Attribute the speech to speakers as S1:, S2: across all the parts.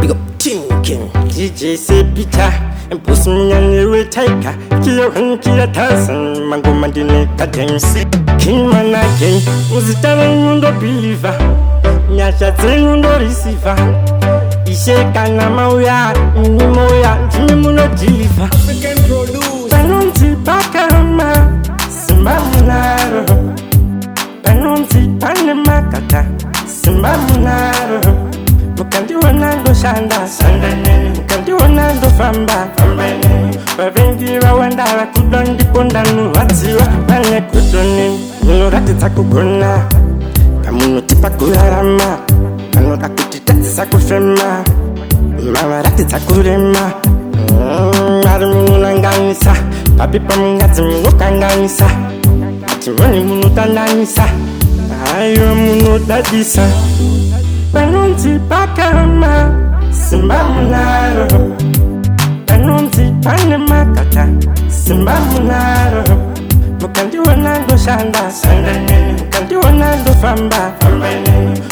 S1: big up thinking. DJ say pita, and puss me and you will take her. Kill and kill a thousand, mango mandine cadence. King man again, was it telling you the believer? Nyasha telling you the receiver. Ishe kana mauya, moya, Jimmuno Jiva.
S2: African produce.
S1: Panonti Pakama, Simbamunaro. Panonti Panemakata, Simbamunaro. Mukandi wanando shanda, mukandi wanando famba. Bavengi wawandara kudondi pondanu watiwa, bane kudoni. Nurati takugona, kamuno tipa kuyarama. Anoda kutitati sakufema, mama rati takurema. Arumunu nanganisa, papi pamungazi munukanganisa. Atimoni munutananisa, ayo munutadisa. Panonti pakama, simbamunaro. Panonti panemakata, simbamunaro. Mukandi wanando shanda, mukandi wanando famba.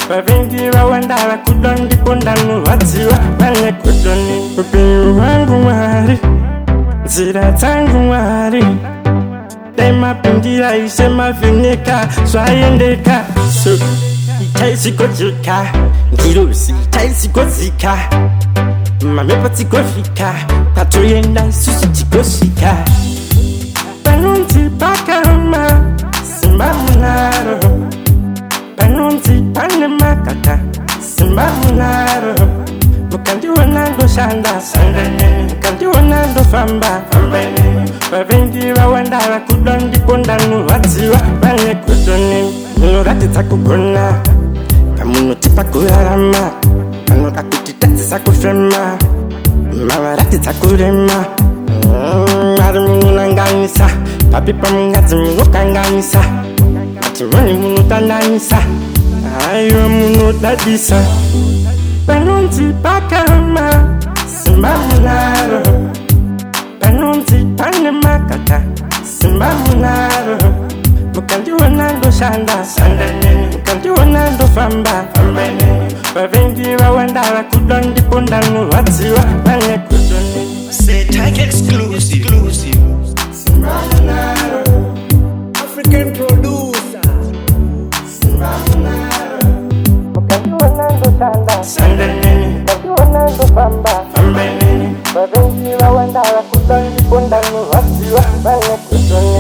S1: Bavengi wawandara kudondi pondanu watiwa, bane kudoni. Upinyu wangu wari, zira tangu wari. Dema pindira isema vinika, swayendeka. So, itaisi kojika, ngirusi itaisi kozika. Mamepa tikofika, tatoyenda susu tikoshika. Panonti pakama, simbamunaro. Panonti panemakata, simbamunaro. Mukandi wanando shanda, mukandi wanando famba. Bavengi wawandara kudondi pondanu watiwa, bane kudoni. Nurati takugona, kamuno tipa kuyarama. Anoda kutitati sakufema, mama rati takurema. Arumunu nanganisa, papi pamungazi munukanganisa. Atimoni munutananisa, ayo munutadisa. Panonti pakama, simbamunaro. Panonti panemakata, simbamunaro. Mukandi wanando shanda, mukandi wanando famba. Bavengi wawandara kudondi pondanu watiwa, bane kudoni.
S2: Say tag exclusive.
S1: Simbamunaro,
S2: African producer.
S1: simbamunaro. Mukandi wanando shanda, mukandi wanando famba. Bavengi wawandara kudondi pondanu watiwa, bane kudoni.